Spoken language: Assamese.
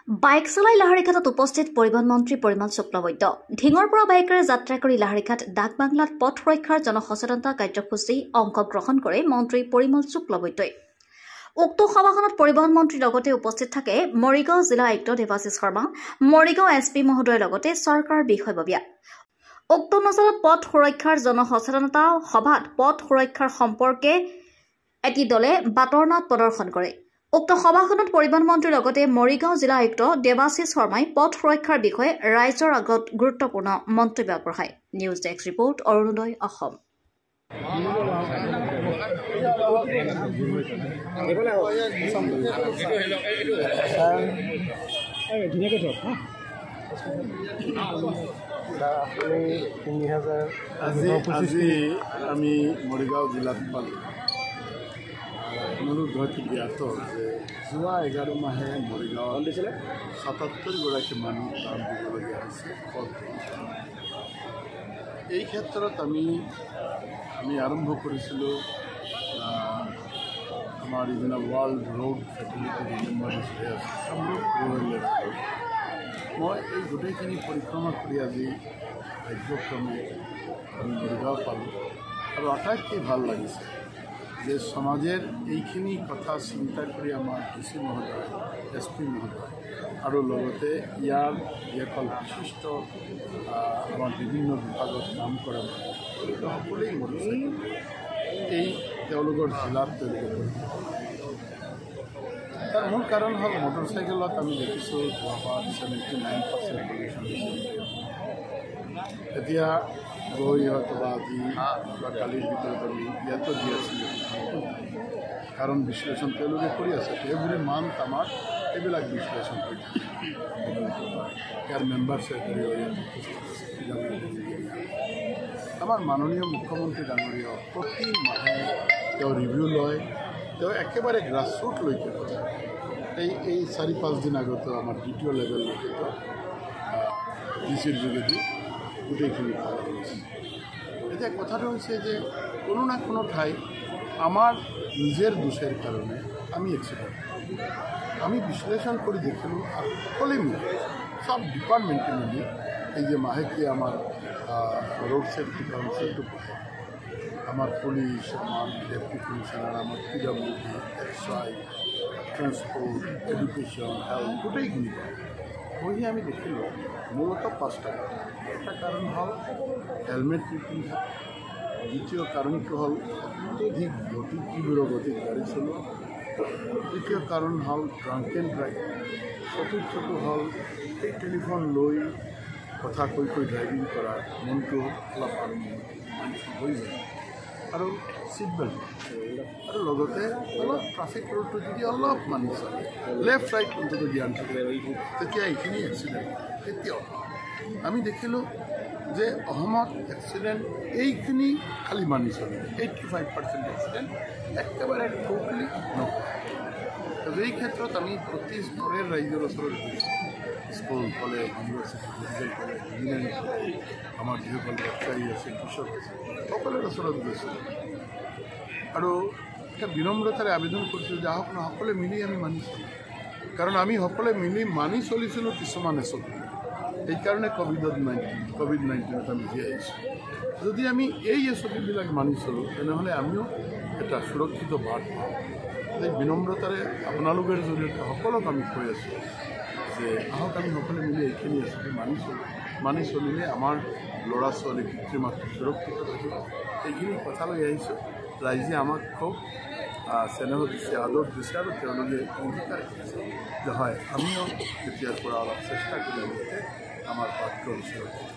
বাইক চলাই লাহাৰীঘাটত উপস্থিত পৰিবহণ মন্ত্ৰী পৰিমল শুক্লবৈদ্য ঢিঙৰ পৰা বাইকেৰে যাত্ৰা কৰি লাহাৰীঘাট ডাক বাংলাত পথ সুৰক্ষাৰ জনসচেতনতা কাৰ্যসূচী অংশগ্ৰহণ কৰে মন্ত্ৰী পৰিমল শুক্লবৈদ্যই। উক্ত সভাখনত পৰিবহণ মন্ত্ৰীৰ লগতে উপস্থিত থাকে মৰিগাঁও জিলা আয়ুক্ত দেৱাশিষ শৰ্মা, মৰিগাঁও এছপি মহোদয়ৰ লগতে চৰকাৰৰ বিষয়ববীয়া। উক্ত অঞ্চলত পথ সুৰক্ষাৰ জনসচেতনতা সভাত পথ সুৰক্ষাৰ সম্পৰ্কে এটি দলে বাতৰনাট প্ৰদৰ্শন কৰে। উক্ত সভাখনত পৰিবহণ মন্ত্ৰীৰ লগতে মৰিগাঁও জিলা আয়ুক্ত দেৱাশিষ শৰ্মাই পথ সুৰক্ষাৰ বিষয়ে ৰাইজৰ আগত গুৰুত্বপূৰ্ণ মন্তব্য আগবঢ়ায়। News desk report Arunodoi Assam. আজি আমি মৰিগাঁও জিলাত পালোঁ। অনুৰোধ হয়তো জ্ঞাত যে যোৱা 11 মাহে মৰিগাঁৱত 77গৰাকী মানুহ প্ৰাণ দিবলগীয়া হৈছে। এই ক্ষেত্ৰত আমি আৰম্ভ কৰিছিলোঁ আমাৰ যিবিলাক ৱৰ্ল্ড ৰোড ফেচিলিটি ৰিমেম্বাৰেন্স হৈ আছে কামৰূপ ৰুৰেল। মই এই গোটেইখিনি পৰিক্ৰমা কৰি আজি ভাগ্যক্ৰমে আমি মৰিগাঁও পালোঁ আৰু আটাইতকৈ ভাল লাগিছে যে সমাজেৰ এইখিনি কথা চিন্তা কৰি আমাৰ ডিসি মহোদয়, এছপি মহোদয় আৰু লগতে ইয়াৰ যিসকল বিশিষ্ট আমাৰ বিভিন্ন বিভাগত কাম কৰা সকলোৱেই মটৰচাইকেল এই তেওঁলোকৰ জিলাত তাৰ মূল কাৰণ হ'ল মটৰচাইকেলত আমি দেখিছোঁ যোৱাবাৰ 79% পলিউশ্যন এতিয়া গৈ হয়তো বা আজি বা কালিৰ ভিতৰত আমি ইয়াতো দি আছিলোঁ, কাৰণ বিশ্লেষণ তেওঁলোকে কৰি আছে। এভৰি মান্থ আমাৰ এইবিলাক বিশ্লেষণ কৰি থাকে। ইয়াৰ মেম্বাৰ ছেক্ৰেটাৰী আমাৰ মাননীয় মুখ্যমন্ত্ৰী ডাঙৰীয়া প্ৰতি মাহে তেওঁ ৰিভিউ লয়। তেওঁ একেবাৰে গ্ৰাছৰুটলৈকে এই 4-5 দিন আগতো আমাৰ দ্বিতীয় লেভেললৈকে ডিচিৰ যোগেদি গোটেইখিনি ভাল কৰিছে। এতিয়া কথাটো হৈছে যে কোনো না কোনো ঠাই আমাৰ নিজের দোষের কারণে আমি এক্সিডেন্ট আমি বিশ্লেষণ করে দেখিলোঁ আর সকলে মিলে সব ডিপার্টমেন্টে মিলে এই যে মাহেকি আমার রোড সেফটি কাউন্সিলটো পড়ে আমার পুলিশ, আমার ডেপুটি কমিশনার, আমার PWD, excise, transport, education, health গোটেইখিনি বহি আমি দেখিলোঁ মূলত 5টা একটা কারণ হল হেলমেট নিপিন্ধা, দ্বিতীয় কারণটো হল অত্যধিক তীব্র গতিত গাড়ি চলোৱা, তৃতীয় কাৰণ হল ড্ৰাঙ্ক এণ্ড ড্ৰাইভ, চতুৰ্থটো হল এই টেলিফোন লৈ কথা কৈ ড্ৰাইভিং কৰা, মনটো অলপ হৈ যায়, আৰু ছিট বেল্ট আৰু লগতে অলপ ট্ৰাফিক ৰুলটো যদি অলপ মানি চলে, লেফ্ট ৰাইট অন্তত জ্ঞান থাকে, তেতিয়া এইখিনি এক্সিডেণ্ট তেতিয়াও আমি দেখিলোঁ যে অসমত এক্সিডেণ্ট এইখিনি খালি মানি চলে 85% এক্সিডেণ্ট একেবাৰে টোটেলি নহয়। এই ক্ষেত্ৰত আমি প্ৰতি স্তৰৰ ৰাইজৰ ওচৰত গৈছোঁ, school, college, university, medical college, engineering college, আমাৰ যিসকল বেপাৰী আছে, কৃষক আছে, সকলোৰে ওচৰত গৈছোঁ আৰু এটা বিনম্ৰতাৰে আবেদন কৰিছিলোঁ যে আহক না সকলোৱে মিলি আমি মানি চলোঁ, কাৰণ আমি সকলোৱে মিলি মানি চলিছিলোঁ কিছুমানে চলি এইকাৰণে কোভিড-19 আমি জীয়াই আহিছোঁ। যদি আমি এই এছঅ'পিবিলাক মানি চলোঁ তেনেহ'লে আমিও এটা সুৰক্ষিত বাট পাওঁ। এই বিনম্ৰতাৰে আপোনালোকৰ জৰিয়তে সকলোক আমি কৈ আছোঁ যে আহক আমি সকলোৱে মিলি এইখিনি এছঅ'পি মানি চলিলে আমাৰ ল'ৰা ছোৱালী পিতৃ মাতৃ সুৰক্ষিত থাকিব। এইখিনি কথা লৈ আহিছোঁ। ৰাইজে আমাক খুব চেনেহ দিছে, আদৰ দিছে আৰু তেওঁলোকে অংগীকাৰ কৰিছে যে হয় আমিও এতিয়াৰ পৰা অলপ চেষ্টা কৰি আমাৰ পাঠ্য সুৰক্ষিত।